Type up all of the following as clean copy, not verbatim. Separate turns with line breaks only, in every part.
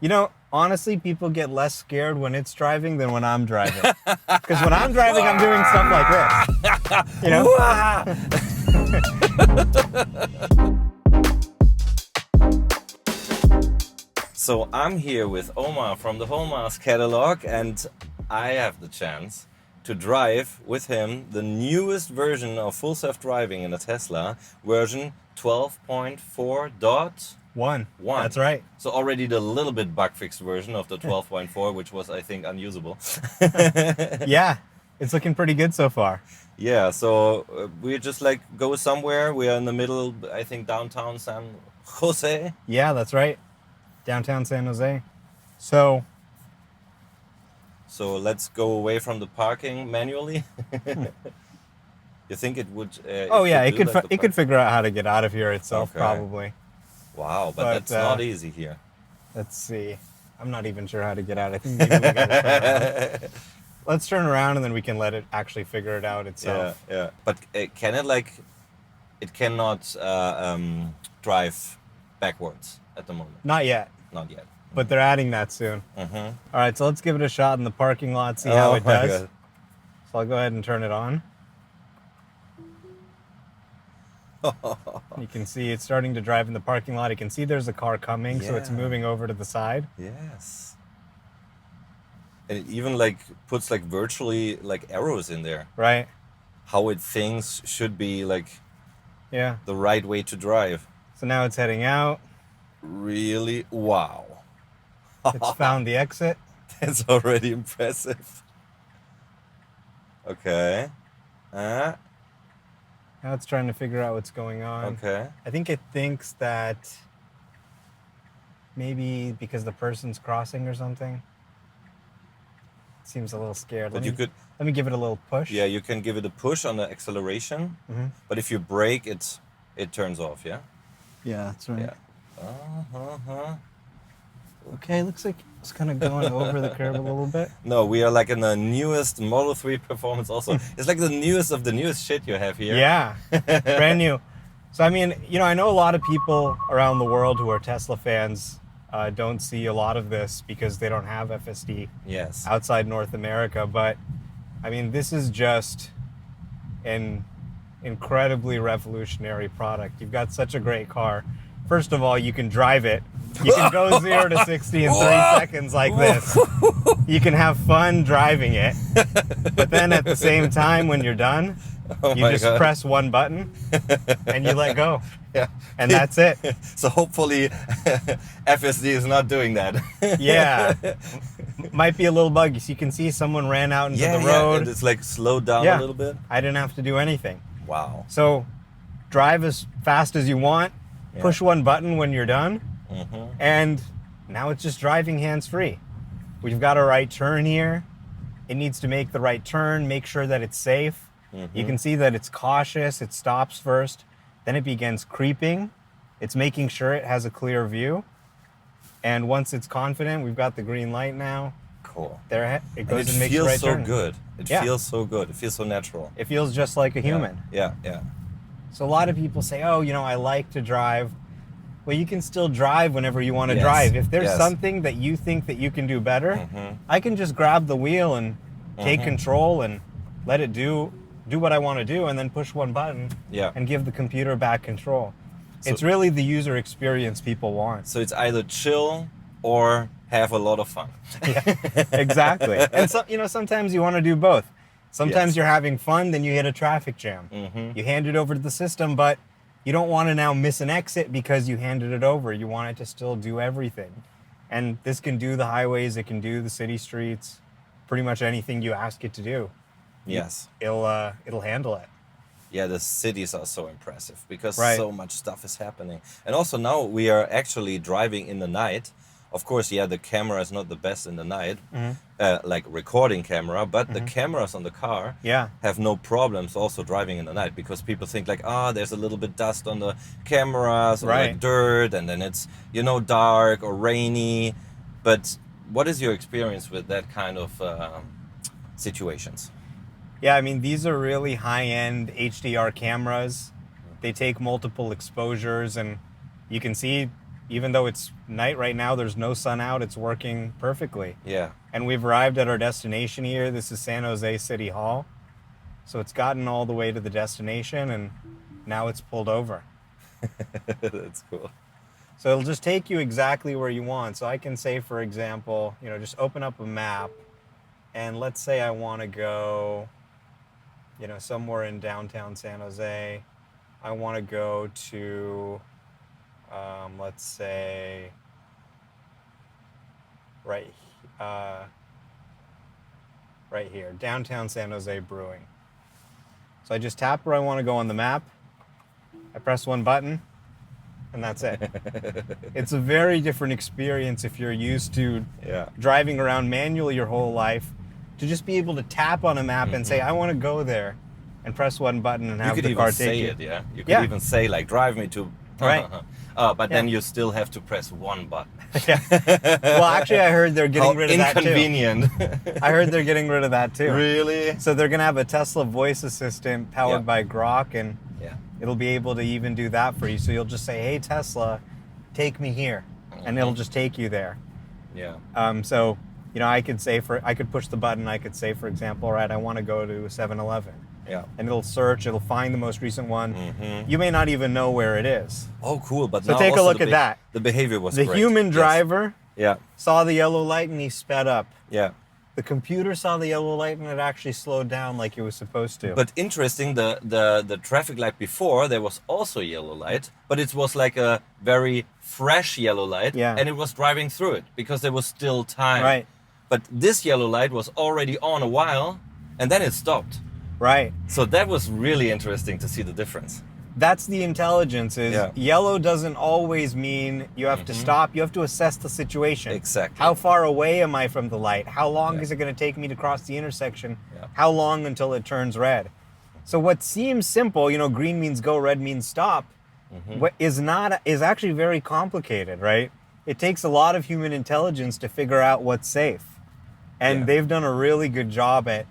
You know, honestly, people get less scared when it's driving than when I'm driving. Because when I'm driving, I'm doing stuff like this. You know?
So I'm here with Omar from the Omar's catalog, and I have the chance to drive with him the newest version of full self-driving in a Tesla, version 12.4.1.
One. That's right.
So already the little bit bug-fixed version of the 12.4, which was, I think, unusable.
Yeah, it's looking pretty good so far.
Yeah, so we just like go somewhere. We are in the middle, I think, downtown San Jose.
Yeah, that's right. Downtown San Jose. So
let's go away from the parking manually. You think it would?
it could figure out how to get out of here itself,
Okay.
probably.
Wow, but that's not easy here.
Let's see. I'm not even sure how to get out. I think maybe we gotta turn around. Let's turn around and then we can let it actually figure it out itself.
Yeah. But can it it cannot drive backwards at the moment?
Not yet,
Not yet.
but they're adding that soon.
Mm-hmm.
All right, so let's give it a shot in the parking lot, see how it
my
does.
God.
So I'll go ahead and turn it on. You can see it's starting to drive in the parking lot. You can see there's a car coming, so it's
Yeah.
moving over to the side.
Yes. And it even puts virtually arrows in there.
Right?
How it thinks should be
Yeah.
the right way to drive.
So now it's heading out.
Really? Wow.
It's found the exit.
That's already impressive. Okay.
Now it's trying to figure out what's going on.
Okay.
I think it thinks that maybe because the person's crossing or something. Seems a little scared.
But
Let me give it a little push.
Yeah, you can give it a push on the acceleration, but if you brake, it turns off, yeah?
Yeah, that's right.
Yeah. Uh-huh.
Okay, looks like it's kind of going over the curb a little bit.
No, we are in the newest Model 3 performance also. It's the newest of the newest shit you have here.
Yeah, brand new. So, I mean, I know a lot of people around the world who are Tesla fans don't see a lot of this because they don't have FSD
Yes.
outside North America. But, I mean, this is just an incredibly revolutionary product. You've got such a great car. First of all, you can drive it. You can go 0 to 60 in 3 seconds like this. You can have fun driving it. But then at the same time, when you're done, you just press one button and you let go.
Yeah.
And that's it.
So hopefully FSD is not doing that.
Yeah. Might be a little buggy. So you can see someone ran out into the road.
And it's slowed down a little bit.
I didn't have to do anything.
Wow.
So drive as fast as you want.
Yeah.
Push one button when you're done.
Mm-hmm.
And now it's just driving hands-free. We've got a right turn here. It needs to make the right turn, make sure that it's safe.
Mm-hmm.
You can see that it's cautious. It stops first. Then it begins creeping. It's making sure it has a clear view. And once it's confident, we've got the green light now.
Cool.
There it goes
And
and makes the right turn.
It feels so good. It
Yeah.
feels so good. It feels so natural.
It feels just like a human.
Yeah.
So a lot of people say, oh, I like to drive. Well, you can still drive whenever you want to
Yes,
drive. If there's
yes.
something that you think that you can do better, I can just grab the wheel and take control and let it do what I want to do and then push one button and give the computer back control.
So-
It's really the user experience people want.
So it's either chill or have a lot of fun.
Exactly. And sometimes you want to do both. Sometimes
Yes.
you're having fun, then you hit a traffic jam. You hand it over to the system, but you don't want to now miss an exit because you handed it over. You want it to still do everything. And this can do the highways, it can do the city streets, pretty much anything you ask it to do.
Yes.
It'll handle it.
Yeah, the cities are so impressive because
Right.
so much stuff is happening. And also now we are actually driving in the night. Of course, the camera is not the best in the night, like recording camera, but the cameras on the car have no problems also driving in the night because people think there's a little bit dust on the cameras or
Right.
dirt and then it's, dark or rainy. But what is your experience with that kind of situations?
Yeah, I mean, these are really high-end HDR cameras. They take multiple exposures, and you can see even though it's night right now, there's no sun out, it's working perfectly.
Yeah.
And we've arrived at our destination here. This is San Jose City Hall. So it's gotten all the way to the destination, and now it's pulled over.
That's cool.
So it'll just take you exactly where you want. So I can say, for example, just open up a map, and let's say I want to go, somewhere in downtown San Jose. I want to go to, let's say, right here, downtown San Jose Brewing. So I just tap where I want to go on the map. I press one button, and that's it. It's a very different experience if you're used to driving around manually your whole life, to just be able to tap on a map and say, I want to go there, and press one button and have the car take you.
You could even say it, You could even say, like, drive me to...
Right.
But then you still have to press one button.
Well, actually, I heard they're getting rid of that too.
Inconvenient.
I heard they're getting rid of that too.
Really?
So they're going to have a Tesla voice assistant powered by Grok, and it'll be able to even do that for you. So you'll just say, hey, Tesla, take me here. And it'll just take you there.
Yeah.
So, I could push the button. I could say, for example, all right, I want to go to 7-Eleven.
Yeah.
And it'll search, it'll find the most recent one. You may not even know where it is.
Oh, cool. But
so
now
take a look at that.
The behavior was
great. The human driver saw the yellow light and he sped up.
Yeah.
The computer saw the yellow light and it actually slowed down like it was supposed to.
But interesting, the traffic light before, there was also yellow light, but it was like a very fresh yellow light, and it was driving through it because there was still time.
Right.
But this yellow light was already on a while, and then it stopped.
Right.
So that was really interesting to see the difference.
That's the intelligence. Yellow doesn't always mean you have to stop. You have to assess the situation.
Exactly.
How far away am I from the light? How long is it going to take me to cross the intersection? How long until it turns red? So what seems simple, green means go, red means stop, what is actually very complicated, right? It takes a lot of human intelligence to figure out what's safe. And they've done a really good job at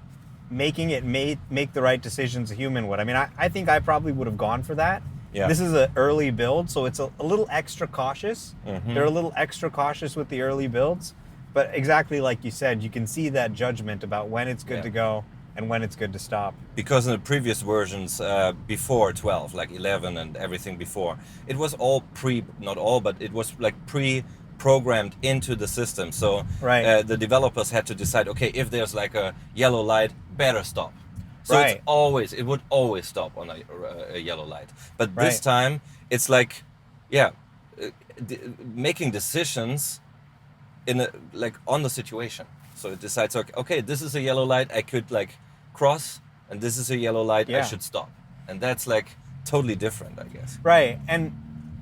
making it make the right decisions a human would. I mean, I think I probably would have gone for that. Yeah. This is an early build, so it's a little extra cautious. They're a little extra cautious with the early builds. But exactly like you said, you can see that judgment about when it's good to go and when it's good to stop.
Because in the previous versions before 12, like 11 and everything before, it was all not all, but it was like pre-programmed into the system. So the developers had to decide, okay, if there's like a yellow light, better stop. So it would always stop on a yellow light. But this time, it's like, making decisions on the situation. So it decides, okay, this is a yellow light, I could like cross, and this is a yellow light, I should stop. And that's like totally different, I guess.
Right, and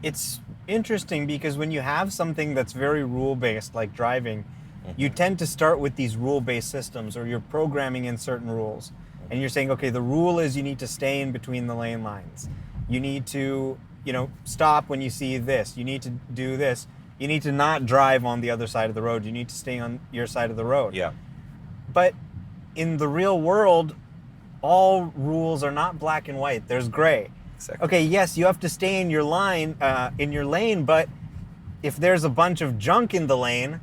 it's interesting because when you have something that's very rule-based, like driving, you tend to start with these rule-based systems, or you're programming in certain rules. And you're saying, okay, the rule is you need to stay in between the lane lines. You need to, stop when you see this. You need to do this. You need to not drive on the other side of the road. You need to stay on your side of the road. Yeah. But in the real world, all rules are not black and white. There's gray. Exactly. Okay, yes, you have to stay in your lane, but if there's a bunch of junk in the lane,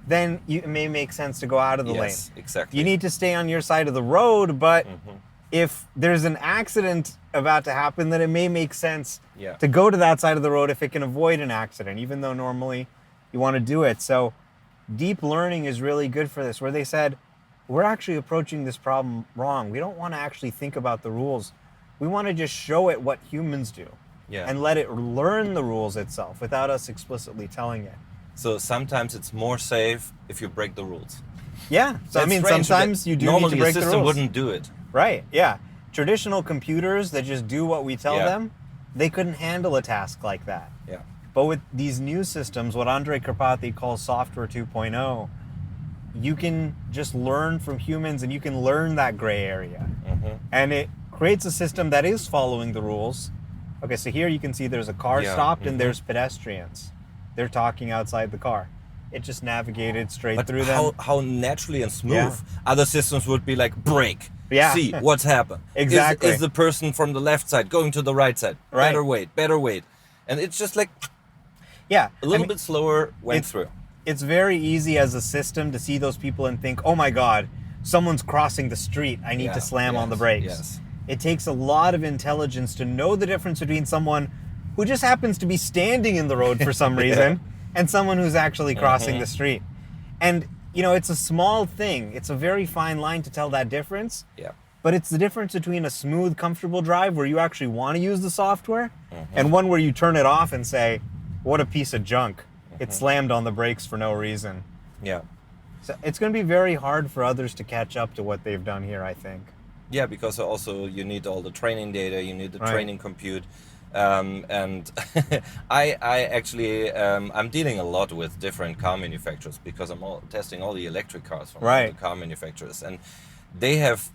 then it may make sense to go out of the lane.
Yes, exactly.
You need to stay on your side of the road, but if there's an accident about to happen, then it may make sense to go to that side of the road if it can avoid an accident, even though normally you want to do it. So deep learning is really good for this, where they said, we're actually approaching this problem wrong. We don't want to actually think about the rules. We want to just show it what humans do and let it learn the rules itself without us explicitly telling it.
So sometimes it's more safe if you break the rules.
Yeah. So I mean, sometimes you do need to break the rules.
Normally a system wouldn't do it.
Right. Yeah. Traditional computers that just do what we tell them, they couldn't handle a task like that. Yeah. But with these new systems, what Andrej Karpathy calls software 2.0, you can just learn from humans and you can learn that gray area. And it creates a system that is following the rules. Okay, so here you can see there's a car stopped and there's pedestrians. They're talking outside the car. It just navigated straight through them.
How naturally and smooth other systems would be like, brake.
Yeah.
See what's happened.
Exactly.
Is the person from the left side going to the right side? Better wait. And it's just like...
Yeah.
A little bit slower went through.
It's very easy as a system to see those people and think, oh my God, someone's crossing the street. I need to slam on the brakes.
Yes.
It takes a lot of intelligence to know the difference between someone who just happens to be standing in the road for some reason and someone who's actually crossing the street. And, you know, it's a small thing. It's a very fine line to tell that difference.
Yeah.
But it's the difference between a smooth, comfortable drive where you actually want to use the software and one where you turn it off and say, what a piece of junk. It slammed on the brakes for no reason.
Yeah.
So it's going to be very hard for others to catch up to what they've done here, I think.
Yeah, because also you need all the training data, you need the training compute. And I actually, I'm dealing a lot with different car manufacturers because I'm testing all the electric cars from all the car manufacturers. And they have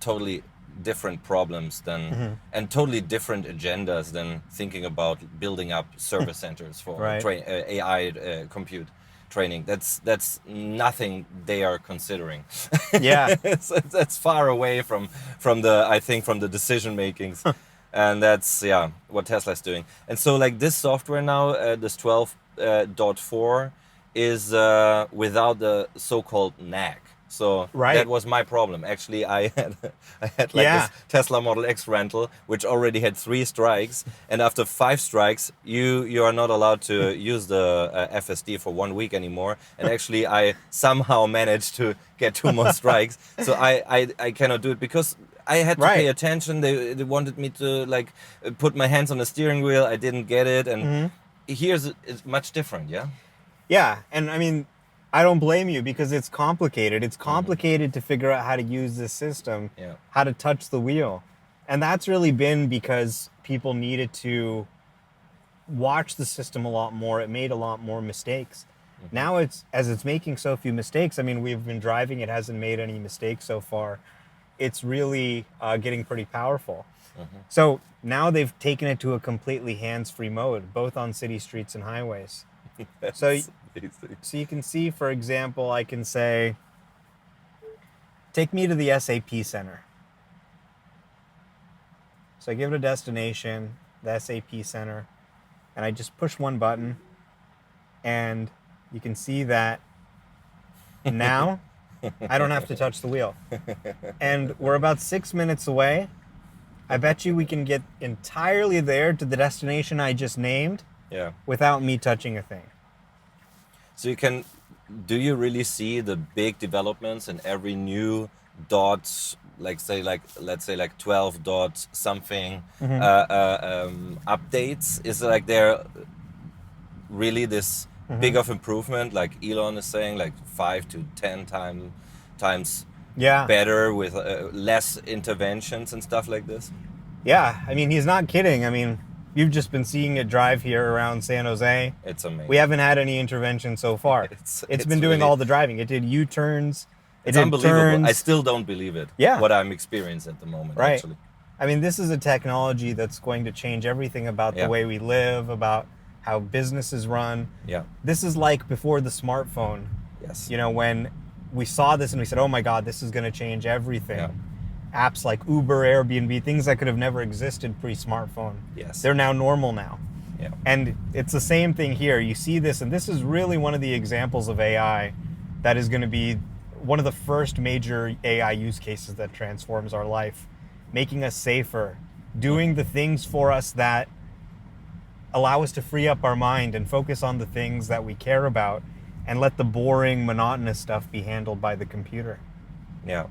totally different problems than and totally different agendas than thinking about building up service centers for AI compute training. That's nothing they are considering.
Yeah.
That's far away from the decision makings. And that's what Tesla's doing. And so like this software now, this 12.4 is without the so-called nag. So that was my problem. Actually, I had this Tesla Model X rental, which already had 3 strikes. And after 5 strikes, you are not allowed to use the FSD for 1 week anymore. And actually, I somehow managed to get 2 more strikes. So I cannot do it because I had to pay attention. They wanted me to like put my hands on the steering wheel. I didn't get it. And here's it's much different. Yeah.
Yeah. And I mean, I don't blame you because it's complicated. It's complicated to figure out how to use this system, how to touch the wheel. And that's really been because people needed to watch the system a lot more. It made a lot more mistakes. Now it's making so few mistakes. I mean, we've been driving. It hasn't made any mistakes so far. It's really getting pretty powerful. So now they've taken it to a completely hands-free mode, both on city streets and highways. So you can see, for example, I can say, take me to the SAP center. So I give it a destination, the SAP center, and I just push one button, and you can see that now I don't have to touch the wheel. And we're about 6 minutes away. I bet you we can get entirely there to the destination I just named without me touching a thing.
So do you really see the big developments in every new dot, let's say like 12 dot something updates? Is like there really this big of improvement, like Elon is saying, like 5 to 10 times better with less interventions and stuff like this?
Yeah, I mean, he's not kidding. I mean, you've just been seeing it drive here around San Jose.
It's amazing.
We haven't had any intervention so far. It's been doing
really,
all the driving. It did U-turns.
It's unbelievable. Turns. I still don't believe it.
Yeah.
What I'm experiencing at the moment, actually.
I mean, this is a technology that's going to change everything about the way we live, about how businesses run.
Yeah.
This is like before the smartphone.
Yes.
You know, when we saw this and we said, oh my God, this is going to change everything.
Yeah.
Apps like Uber, Airbnb, things that could have never existed pre-smartphone.
Yes.
They're now normal now.
Yeah.
And it's the same thing here. You see this, and this is really one of the examples of AI that is going to be one of the first major AI use cases that transforms our life, making us safer, doing the things for us that allow us to free up our mind and focus on the things that we care about and let the boring, monotonous stuff be handled by the computer.
Yeah.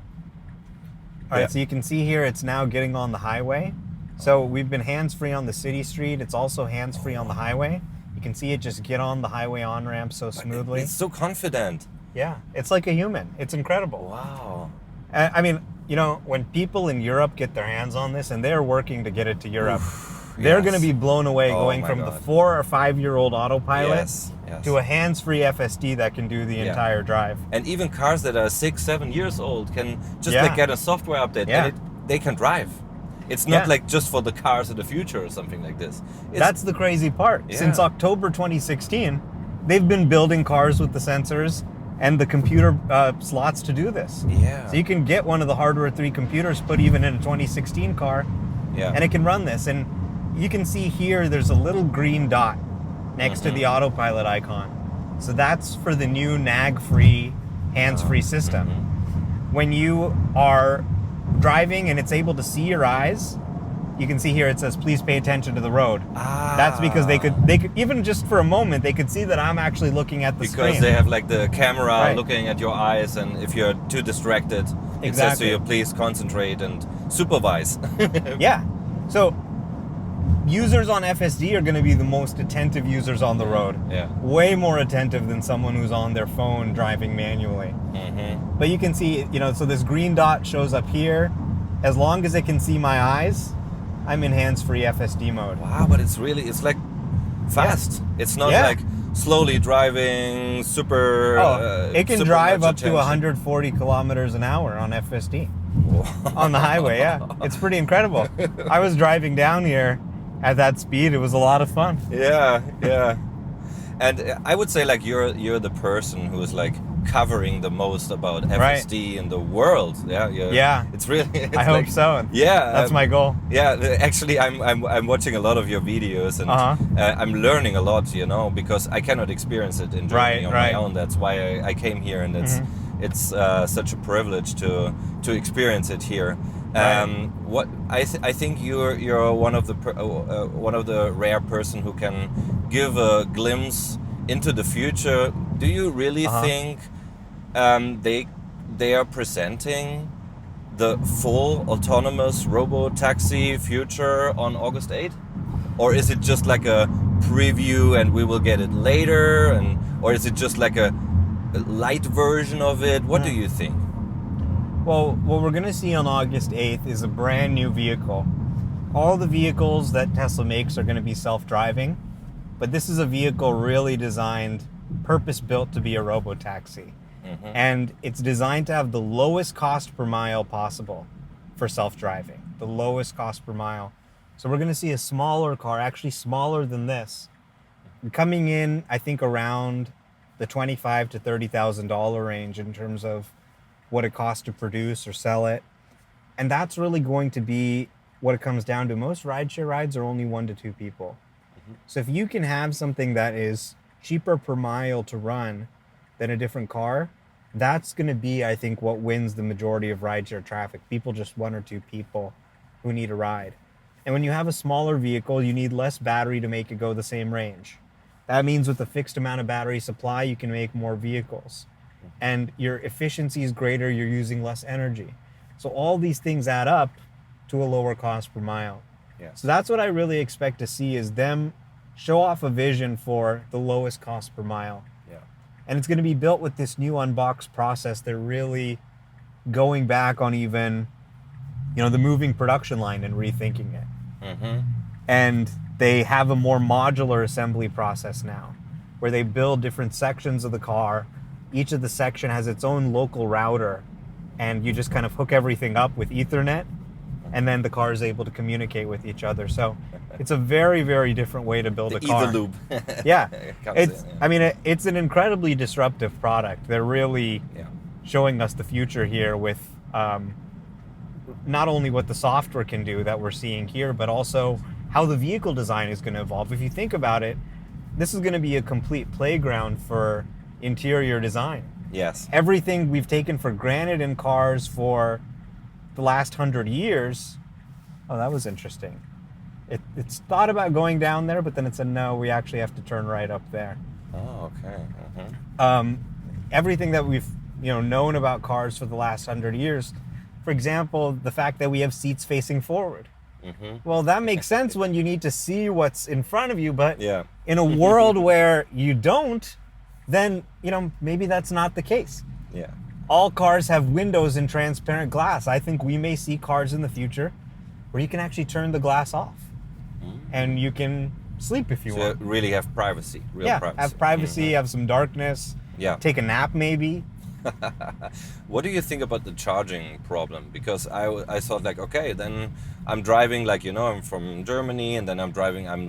All right, so you can see here it's now getting on the highway. So we've been hands-free on the city street. It's also hands-free on the highway. You can see it just get on the highway on-ramp so smoothly.
It's so confident.
Yeah, it's like a human. It's incredible.
Wow.
I mean, you know, when people in Europe get their hands on this, and they're working to get it to Europe, they're going to be blown away going from the 4 or 5-year-old autopilot to a hands-free FSD that can do the entire drive.
And even cars that are 6, 7 years old can just like get a software update and they can drive. It's not like just for the cars of the future or something like this.
That's the crazy part. Yeah. Since October 2016, they've been building cars with the sensors and the computer slots to do this.
Yeah.
So you can get one of the hardware 3 computers put even in a 2016 car, and it can run this. And you can see here there's a little green dot. next to the autopilot icon. So that's for the new nag-free, hands-free system. When you are driving and it's able to see your eyes, you can see here it says, please pay attention to the road. That's because they could, even just for a moment, they could see that I'm actually looking at the screen.
Because they have like the camera looking at your eyes, and if you're too distracted, it says to you, please concentrate and supervise.
Yeah. So users on FSD are going to be the most attentive users on the road.
Yeah.
Way more attentive than someone who's on their phone driving manually. But you can see, so this green dot shows up here. As long as it can see my eyes, I'm in hands-free FSD mode.
Wow, but it's like fast. Yeah. It's not like slowly driving, super...
it can drive up to 140 kilometers an hour on FSD. On the highway, yeah. It's pretty incredible. I was driving down here at that speed. It was a lot of fun.
Yeah. And I would say like you're the person who is like covering the most about FSD in the world. Yeah. It's really.
I hope so.
Yeah,
that's my goal.
Yeah, actually, I'm watching a lot of your videos, and I'm learning a lot. Because I cannot experience it in Germany on my own. That's why I came here, and it's such a privilege to experience it here. What I think you're one of the rare person who can give a glimpse into the future. Do you really think they are presenting the full autonomous robo-taxi future on August 8th? Or is it just like a preview and we will get it later? Or is it just like a light version of it? What do you think?
Well, what we're going to see on August 8th is a brand new vehicle. All the vehicles that Tesla makes are going to be self-driving, but this is a vehicle really designed, purpose-built to be a robo-taxi. And it's designed to have the lowest cost per mile possible for self-driving, the lowest cost per mile. So we're going to see a smaller car, actually smaller than this, coming in, I think, around the $25,000 to $30,000 range in terms of what it costs to produce or sell it. And that's really going to be what it comes down to. Most rideshare rides are only 1 to 2 people. So if you can have something that is cheaper per mile to run than a different car, that's going to be, I think, what wins the majority of rideshare traffic. People, just 1 or 2 people who need a ride. And when you have a smaller vehicle, you need less battery to make it go the same range. That means with a fixed amount of battery supply, you can make more vehicles. And your efficiency is greater, you're using less energy. So all these things add up to a lower cost per mile. So that's what I really expect to see, is them show off a vision for the lowest cost per mile. And it's going to be built with this new unboxed process. They're really going back on even, the moving production line and rethinking it. And they have a more modular assembly process now, where they build different sections of the car. Each of the section has its own local router, and you just kind of hook everything up with Ethernet, and then the car is able to communicate with each other. So it's a very, very different way to build a car.
Ether loop.
It's an incredibly disruptive product. They're really showing us the future here with not only what the software can do that we're seeing here, but also how the vehicle design is going to evolve. If you think about it, this is going to be a complete playground for interior design.
Yes.
Everything we've taken for granted in cars for the last 100 years. Oh, that was interesting. It's thought about going down there, but then it said, no, we actually have to turn right up there.
Oh, okay.
Everything that we've known about cars for the last 100 years, for example, the fact that we have seats facing forward. Well, that makes sense when you need to see what's in front of you, but in a world where you don't, then maybe that's not the case. All cars have windows and transparent glass. I think we may see cars in the future where you can actually turn the glass off and you can sleep if you want.
So really have privacy. Privacy.
Have privacy, have some darkness. Take a nap maybe.
What do you think about the charging problem? Because I thought like, okay, then I'm driving, like, I'm from Germany, and then I'm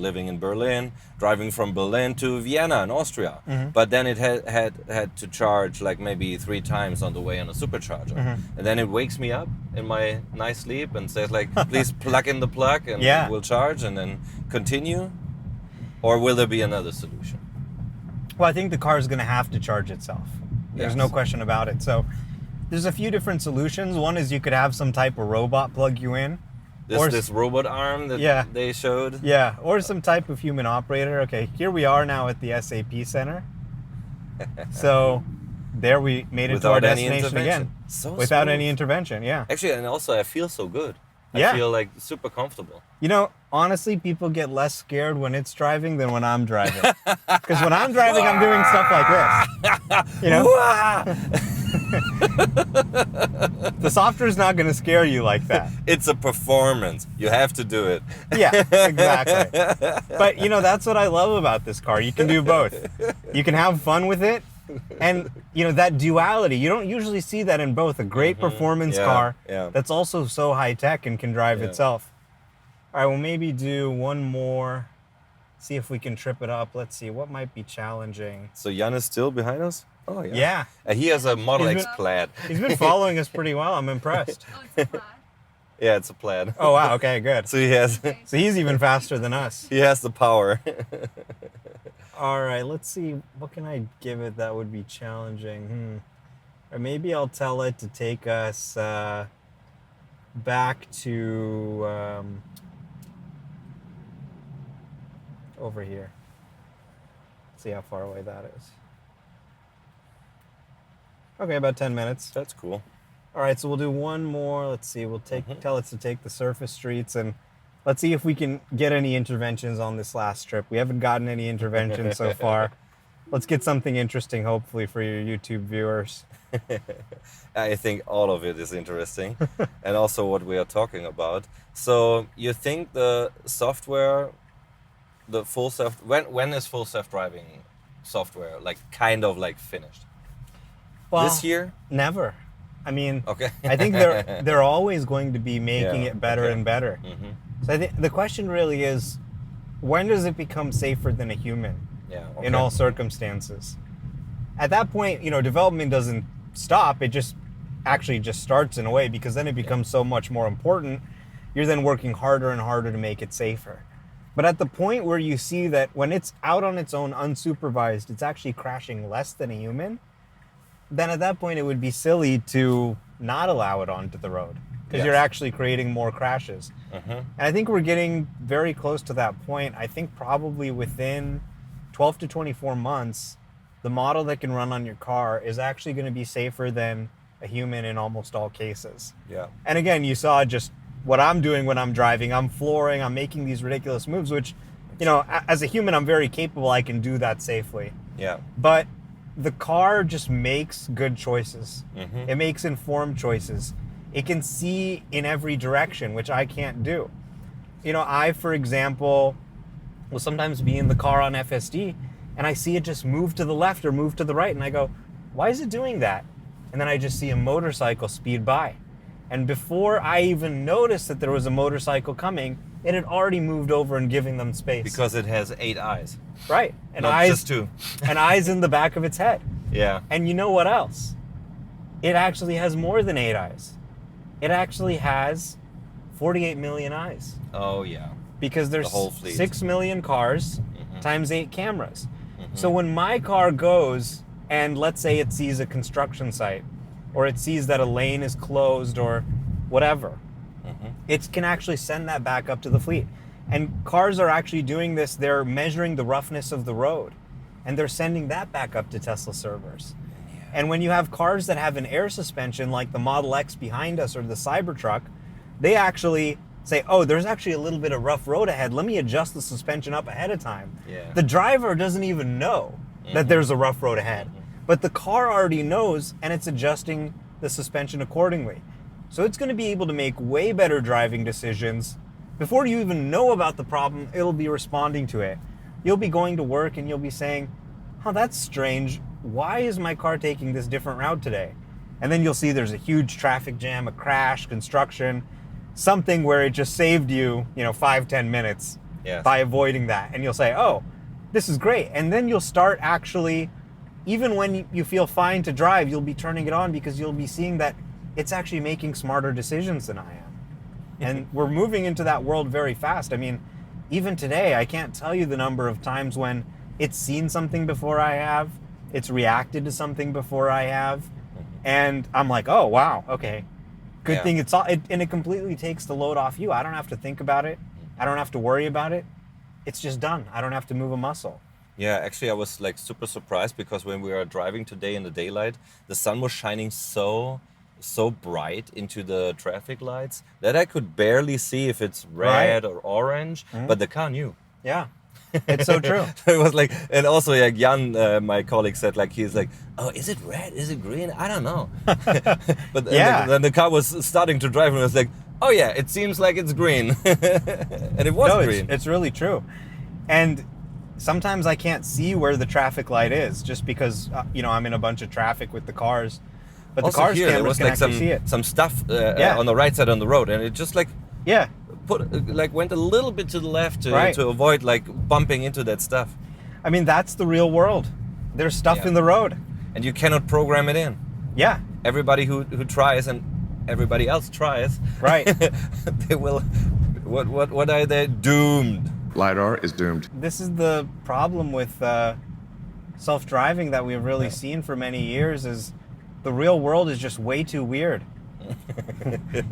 living in Berlin, driving from Berlin to Vienna in Austria. But then it had to charge like maybe 3 times on the way on a supercharger. And then it wakes me up in my nice sleep and says like, please plug in the plug and it will charge, and then continue. Or will there be another solution?
Well, I think the car is going to have to charge itself. There's no question about it. So there's a few different solutions. One is you could have some type of robot plug you in.
This robot arm that they showed?
Yeah, or some type of human operator. Okay, here we are now at the SAP Center. So there we made it to our destination again.
So
without
smooth.
any intervention, yeah.
Actually, and also I feel so good.
Yeah.
I feel like super comfortable.
You know, honestly, people get less scared when it's driving than when I'm driving. Because when I'm driving, I'm doing stuff like this. You know? The software is not going to scare you like that.
It's a performance. You have to do it.
Yeah, exactly. But, you know, that's what I love about this car. You can do both. You can have fun with it. And, you know, that duality, you don't usually see that in both. A great performance car that's also so high-tech and can drive itself. All right, we'll maybe do one more. See if we can trip it up. Let's see, what might be challenging?
So Jan is still behind us? Oh, yeah.
Yeah.
And he has a Model X Plaid.
He's been following us pretty well. I'm impressed.
Oh, it's a Plaid.
Yeah, it's a Plaid.
Oh, wow. Okay, good.
So he has...
So he's even faster than us.
He has the power.
All right, let's see. What can I give it that would be challenging? Or maybe I'll tell it to take us back to over here. See how far away that is. Okay, about 10 minutes.
That's cool.
All right, so we'll do one more. Let's see. We'll tell it to take the surface streets, and let's see if we can get any interventions on this last trip. We haven't gotten any interventions so far. Let's get something interesting, hopefully, for your YouTube viewers.
I think all of it is interesting, and also what we are talking about. So you think the software, the full self, when is full self-driving software kind of finished?
Well,
this year?
Never. I mean,
okay.
I think they're always going to be making it better and better. So I think the question really is, when does it become safer than a human? In all circumstances? At that point, you know, development doesn't stop. It just starts in a way, because then it becomes so much more important. You're then working harder and harder to make it safer. But at the point where you see that when it's out on its own unsupervised, it's actually crashing less than a human, then at that point it would be silly to not allow it onto the road, because you're actually creating more crashes. And I think we're getting very close to that point. I think probably within 12 to 24 months, the model that can run on your car is actually going to be safer than a human in almost all cases. And again, you saw just what I'm doing when I'm driving. I'm flooring, I'm making these ridiculous moves, which, you know, as a human, I'm very capable. I can do that safely. But the car just makes good choices. It makes informed choices. It can see in every direction, which I can't do. You know, I, for example, will sometimes be in the car on FSD, and I see it just move to the left or move to the right, and I go, why is it doing that? And then I just see a motorcycle speed by. And before I even noticed that there was a motorcycle coming, it had already moved over and giving them space.
Because it has 8 eyes.
Right. And
not
eyes,
just 2.
And eyes in the back of its head. And you know what else? It actually has more than 8 eyes. It actually has 48 million eyes.
Oh, yeah.
Because there's
the whole fleet.
6 million cars times 8 cameras. So when my car goes and let's say it sees a construction site, or it sees that a lane is closed or whatever, it can actually send that back up to the fleet. And cars are actually doing this. They're measuring the roughness of the road, and they're sending that back up to Tesla servers. And when you have cars that have an air suspension like the Model X behind us or the Cybertruck, they actually say, oh, there's actually a little bit of rough road ahead. Let me adjust the suspension up ahead of time. The driver doesn't even know that there's a rough road ahead. But the car already knows, and it's adjusting the suspension accordingly. So it's going to be able to make way better driving decisions. Before you even know about the problem, it'll be responding to it. You'll be going to work and you'll be saying, oh, that's strange. Why is my car taking this different route today? And then you'll see there's a huge traffic jam, a crash, construction, something where it just saved you, 5-10 minutes by avoiding that. And you'll say, oh, this is great. And then you'll start actually, even when you feel fine to drive, you'll be turning it on because you'll be seeing that it's actually making smarter decisions than I am. And we're moving into that world very fast. I mean, even today, I can't tell you the number of times when it's seen something before I have, it's reacted to something before I have, and I'm like, oh, wow, okay. Good thing it's all, and it completely takes the load off you. I don't have to think about it. I don't have to worry about it. It's just done. I don't have to move a muscle.
Yeah, actually, I was like super surprised because when we were driving today in the daylight, the sun was shining so bright into the traffic lights that I could barely see if it's red or orange, but the car knew.
Yeah. It's so true.
It was like, and also like Jan, my colleague, said like, he's like, oh, is it red? Is it green? I don't know. But then the car was starting to drive and I was like, oh yeah, it seems like it's green. And it was green.
It's really true. And sometimes I can't see where the traffic light is just because, I'm in a bunch of traffic with the cars. But
also
the car's
here, there
cameras
was
can
like
actually see it.
some stuff on the right side on the road, and it just like went a little bit to the left to avoid like bumping into that stuff.
I mean, that's the real world. There's stuff in the road,
and you cannot program it in.
Yeah.
Everybody who tries and everybody else tries,
right?
They will. What are they doomed?
LiDAR is doomed.
This is the problem with self-driving that we've really seen for many years is the real world is just way too weird.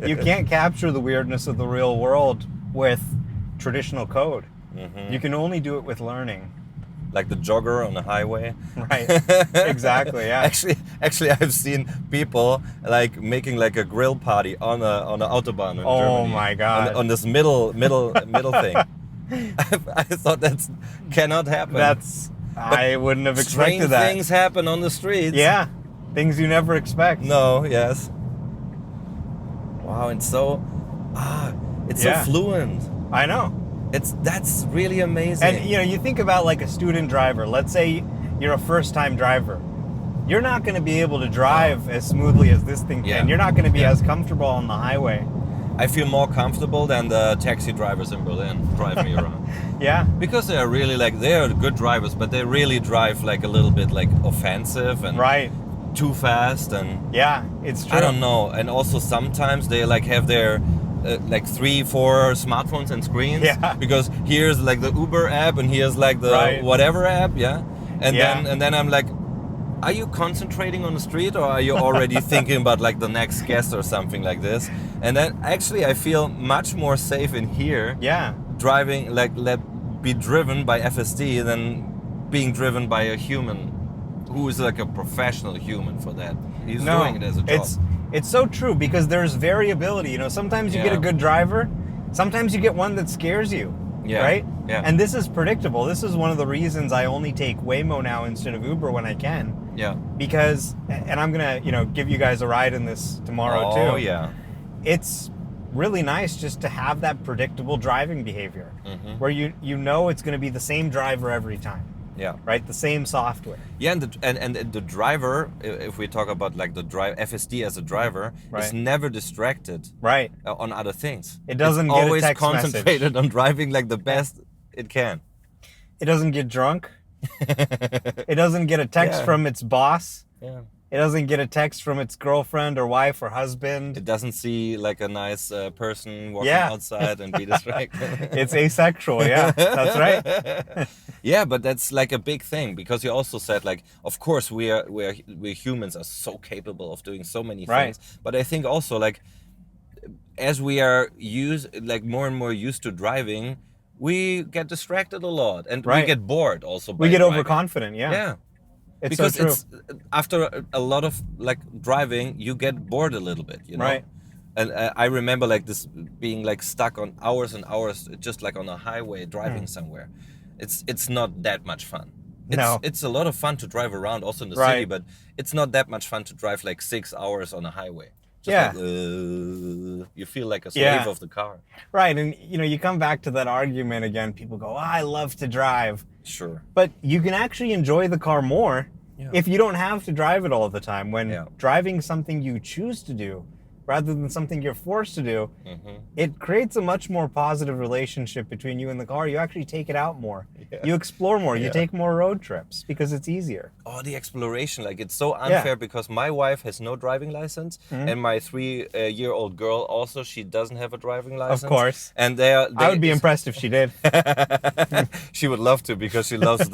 You can't capture the weirdness of the real world with traditional code. You can only do it with learning.
Like the jogger on the highway.
Right. Exactly, yeah.
Actually I've seen people like making like a grill party on the Autobahn in Germany.
Oh my God.
On this middle thing. I thought that cannot happen.
I wouldn't have expected that.
Strange things happen on the streets.
Yeah. Things you never expect.
No, yes. Wow, and so so fluent.
I know.
That's really amazing.
And you think about like a student driver. Let's say you're a first-time driver. You're not going to be able to drive as smoothly as this thing can. You're not going to be as comfortable on the highway.
I feel more comfortable than the taxi drivers in Berlin drive me around.
Yeah.
Because they are really they are good drivers, but they really drive like a little bit like offensive and too fast and
it's true.
I don't know. And also sometimes they like have their 3-4 smartphones and screens.
Yeah.
Because here's like the Uber app and here's like the whatever app. Yeah. And then I'm like, are you concentrating on the street or are you already thinking about like the next guest or something like this? And then actually I feel much more safe in here.
Yeah.
Driving be driven by FSD than being driven by a human who is like a professional human for that. He's doing it as a job.
It's so true because there's variability. Sometimes you get a good driver, sometimes you get one that scares you.
Yeah.
Right?
Yeah.
And this is predictable. This is one of the reasons I only take Waymo now instead of Uber when I can.
Yeah.
Because, and I'm gonna, give you guys a ride in this tomorrow too.
Oh yeah.
It's really nice just to have that predictable driving behavior, where you know it's going to be the same driver every time.
Yeah.
Right. The same software.
Yeah, and the driver, if we talk about like the FSD as a driver, is never distracted.
Right.
On other things.
It doesn't
it's
get
always
a text
concentrated
message.
on driving like the best it can.
It doesn't get drunk. It doesn't get a text from its boss.
Yeah.
It doesn't get a text from its girlfriend or wife or husband.
It doesn't see like a nice person walking outside and be distracted.
It's asexual, yeah, that's right.
Yeah, but that's like a big thing because you also said like, of course we humans are so capable of doing so many things. But I think also like, as we are more and more used to driving, we get distracted a lot and we get bored also.
We get overconfident, yeah. It's
because
so true.
it's after a lot of like driving, you get bored a little bit,
Right.
And I remember like this being like stuck on hours and hours, just like on a highway driving somewhere. It's not that much fun. It's a lot of fun to drive around also in the city, but it's not that much fun to drive like 6 hours on a highway. Just you feel like a slave of the car.
Right, and you come back to that argument again. People go, I love to drive.
Sure.
But you can actually enjoy the car more if you don't have to drive it all the time. When driving something you choose to do, rather than something you're forced to do, it creates a much more positive relationship between you and the car. You actually take it out more. Yeah. You explore more. You take more road trips because it's easier.
Oh, the exploration. Like, it's so unfair because my wife has no driving license and my 3-year-old girl also, she doesn't have a driving license.
Of course.
And
I would be impressed if she did.
She would love to because she loves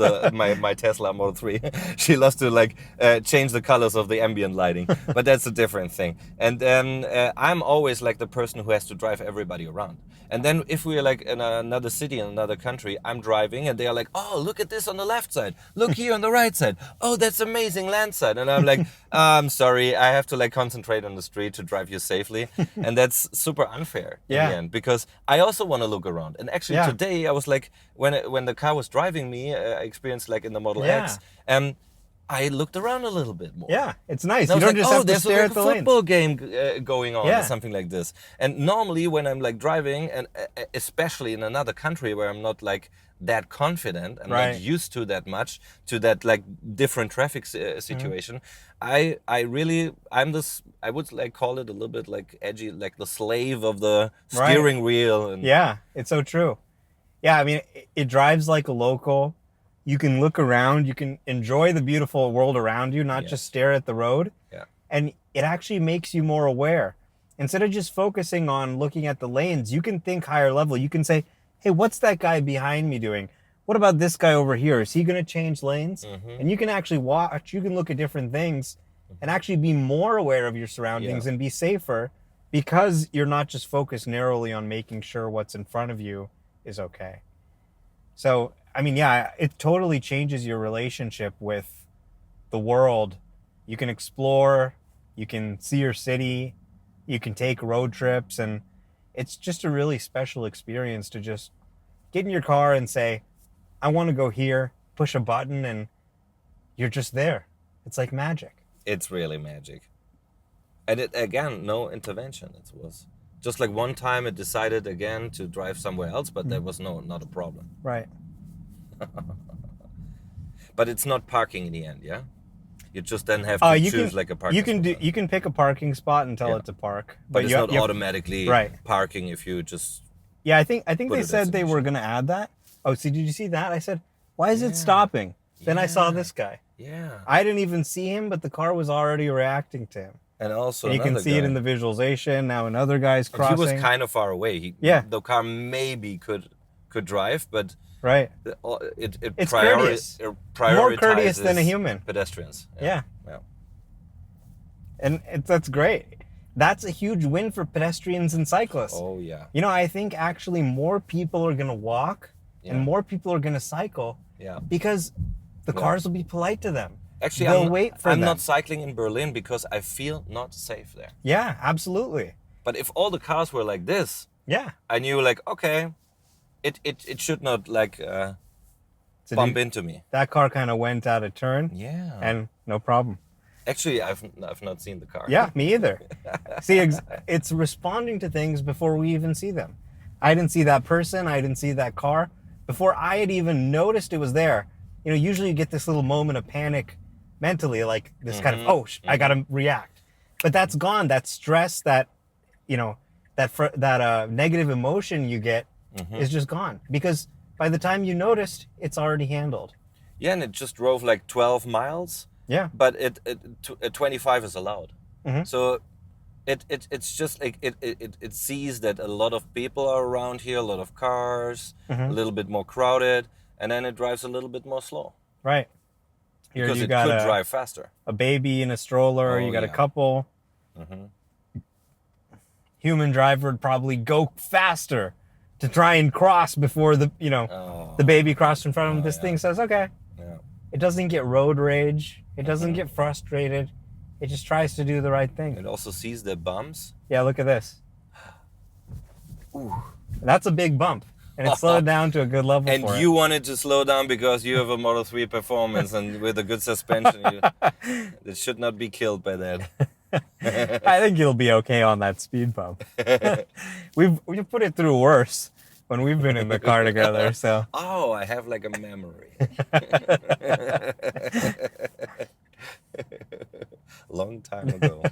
my Tesla Model 3. She loves to like change the colors of the ambient lighting, but that's a different thing. And then I'm always like the person who has to drive everybody around. And then if we're like in another city, in another country, I'm driving and they are like, oh, look at this on the left side. Look here on the right side. Oh, that's amazing land side. And I'm like, I'm sorry, I have to like concentrate on the street to drive you safely. And that's super unfair in the end because I also want to look around. And actually today I was like, when the car was driving me, I experienced like in the Model X, I looked around a little bit more.
Yeah, it's nice. You don't just have to stare at the lanes.
There's a football game going on or something like this. And normally when I'm like driving, and especially in another country where I'm not like that confident, I'm not used to that much, to that like different traffic situation, I would like call it a little bit like edgy, like the slave of the steering wheel. And
yeah, it's so true. Yeah, I mean, it drives like a local. You can look around, you can enjoy the beautiful world around you, not just stare at the road. Yeah. And it actually makes you more aware. Instead of just focusing on looking at the lanes, you can think higher level. You can say, hey, what's that guy behind me doing? What about this guy over here? Is he going to change lanes? And you can actually watch, you can look at different things and actually be more aware of your surroundings and be safer because you're not just focused narrowly on making sure what's in front of you is okay. So, I mean, yeah, it totally changes your relationship with the world. You can explore, you can see your city, you can take road trips, and it's just a really special experience to just get in your car and say, I want to go here, push a button, and you're just there. It's like magic.
It's really magic. And it, again, no intervention. It was just like one time it decided again to drive somewhere else, but there was not a problem.
Right.
But it's not parking in the end, yeah? You just then have to choose like a parking spot.
You can pick a parking spot and tell it to park.
But it's not automatically parking if you just...
Yeah, I think they said they were going to add that. Oh, see, did you see that? I said, why is it stopping? Then I saw this guy.
Yeah.
I didn't even see him, but the car was already reacting to him.
And also
you can see it in the visualization. Now another guy's crossing.
He was kind of far away. The car maybe could drive, but it's
courteous. More courteous than a human.
Pedestrians.
Yeah. And that's great. That's a huge win for pedestrians and cyclists.
Oh yeah.
You know, I think actually more people are going to walk and more people are going to cycle. Yeah. Because the cars will be polite to them.
Actually, I'm not cycling in Berlin because I feel not safe there.
Yeah, absolutely.
But if all the cars were like this, I knew like, okay, it should not like bump into me.
That car kind of went out of turn.
Yeah.
And no problem.
Actually, I've not seen the car.
Yeah, me either. See, it's responding to things before we even see them. I didn't see that person. I didn't see that car. Before I had even noticed it was there, you know, usually you get this little moment of panic mentally, like this kind of, I got to react. But that's gone. That stress, that, you know, that negative emotion you get is just gone. Because by the time you noticed, it's already handled.
Yeah, and it just drove like 12 miles.
Yeah.
But 25 is allowed. So it's just like it sees that a lot of people are around here, a lot of cars, a little bit more crowded, and then it drives a little bit more slow.
Right.
Because it could drive faster.
A baby in a stroller, you got a couple. Human driver would probably go faster to try and cross before the baby crossed in front of him. This thing says, okay. Yeah. It doesn't get road rage. It doesn't get frustrated. It just tries to do the right thing.
It also sees the bumps.
Yeah, look at this. Ooh. That's a big bump. And it slowed down to a good level
and you wanted to slow down because you have a Model 3 Performance and with a good suspension. It should not be killed by that.
I think you'll be okay on that speed bump. We've put it through worse when we've been in the car together. So.
Oh, I have like a memory. Long time ago.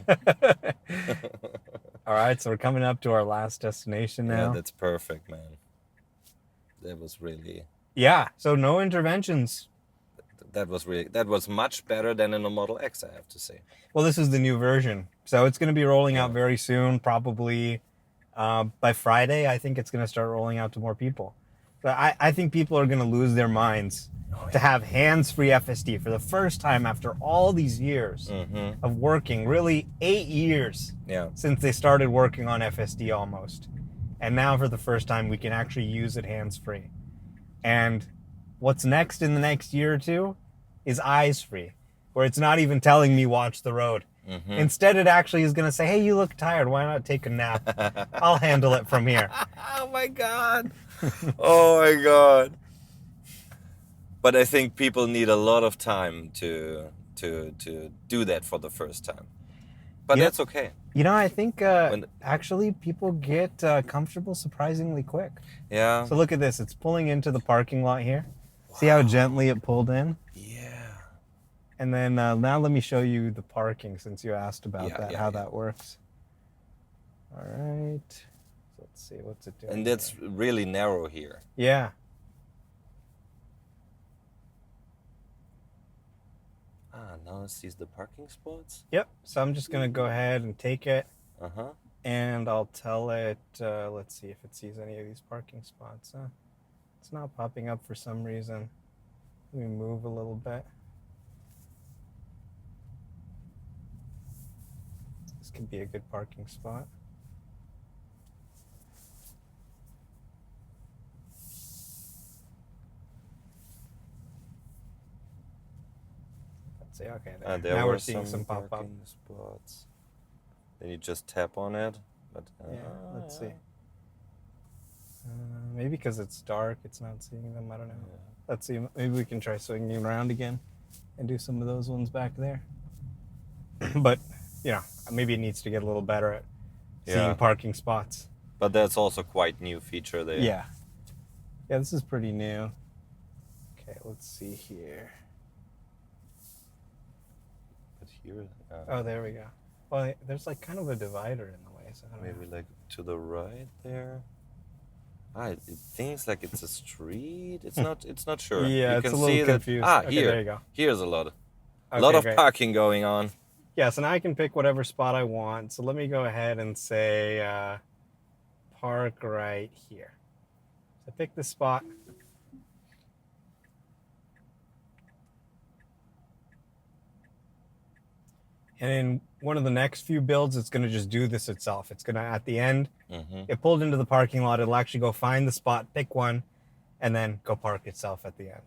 All right, so we're coming up to our last destination now.
Yeah, that's perfect, man. That was really...
Yeah, so no interventions.
That was much better than in the Model X, I have to say.
Well, this is the new version. So it's going to be rolling out very soon, probably by Friday. I think it's going to start rolling out to more people. But I think people are going to lose their minds to have hands-free FSD for the first time after all these years of working, really 8 years since they started working on FSD almost. And now for the first time, we can actually use it hands-free. And what's next in the next year or two is eyes-free, where it's not even telling me watch the road. Instead, it actually is going to say, hey, you look tired. Why not take a nap? I'll handle it from here.
Oh, my God. Oh, my God. But I think people need a lot of time to do that for the first time. But that's okay.
You know, I think actually people get comfortable surprisingly quick.
Yeah.
So look at this. It's pulling into the parking lot here. Wow. See how gently it pulled in?
Yeah.
And then now let me show you the parking since you asked about how that works. All right. So let's see. What's it doing?
And that's really narrow here.
Yeah.
Now it sees the parking spots?
Yep. So I'm just going to go ahead and take it.
Uh-huh.
And I'll tell it, let's see if it sees any of these parking spots. It's not popping up for some reason. Let me move a little bit. This could be a good parking spot. See, okay, there. Now we're seeing some pop up
spots. Then you just tap on it. But
yeah, let's see. Maybe because it's dark, it's not seeing them. I don't know. Yeah. Let's see. Maybe we can try swinging around again and do some of those ones back there. But you know, maybe it needs to get a little better at seeing parking spots.
But that's also quite new feature there.
Yeah. Yeah, this is pretty new. Okay, let's see here.
Here,
oh, there we go. Well, there's like kind of a divider in the way, so I don't
maybe
know.
Like to the right there. It thinks like it's a street. It's not. It's not sure.
Yeah,
you
it's
can
a little
see
confused.
That,
okay,
here.
there you go.
Here's a lot. A lot of parking going on.
Yeah, so now I can pick whatever spot I want. So let me go ahead and say park right here. So pick the spot. And in one of the next few builds, it's going to just do this itself. It's going to, at the end, it pulled into the parking lot. It'll actually go find the spot, pick one, and then go park itself at the end.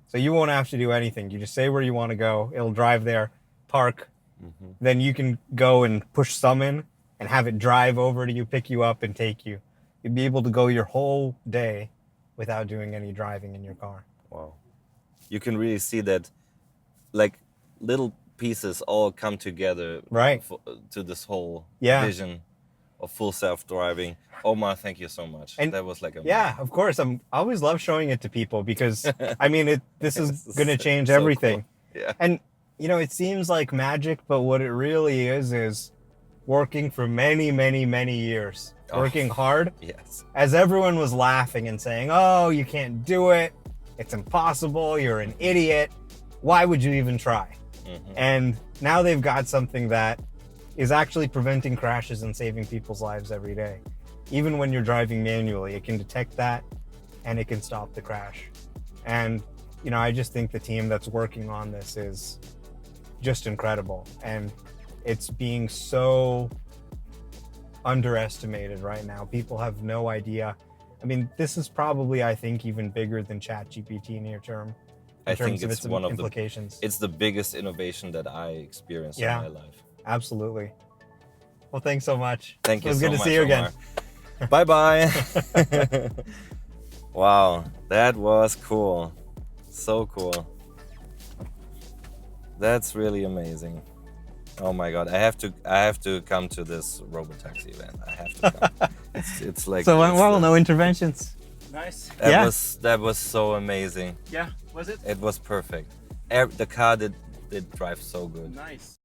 So you won't have to do anything. You just say where you want to go. It'll drive there, park. Then you can go and push some in and have it drive over to you, pick you up, and take you. You'd be able to go your whole day without doing any driving in your car.
Wow. You can really see that, like, little pieces all come together to this whole vision of full self-driving. Omar, thank you so much. And that was like a
of course. I always love showing it to people because I mean this is going to change everything.
Cool. Yeah.
And you know, it seems like magic, but what it really is working for many, many, many years. Working hard.
Yes.
As everyone was laughing and saying, "Oh, you can't do it. It's impossible. You're an idiot. Why would you even try?" And now they've got something that is actually preventing crashes and saving people's lives every day. Even when you're driving manually, it can detect that and it can stop the crash. And, you know, I just think the team that's working on this is just incredible. And it's being so underestimated right now. People have no idea. I mean, this is probably, I think, even bigger than ChatGPT near term.
I think it's one of it's the biggest innovation that I experienced in my life.
Absolutely. Well, thanks so much.
Thank you so much.
It was good to see you again.
Bye-bye. Wow, that was cool. So cool. That's really amazing. Oh my God, I have to come to this robotaxi event. I have to come. it's like
so. Well, no interventions.
Nice.
That was so amazing.
Yeah, was it?
It was perfect. The car did drive so good.
Nice.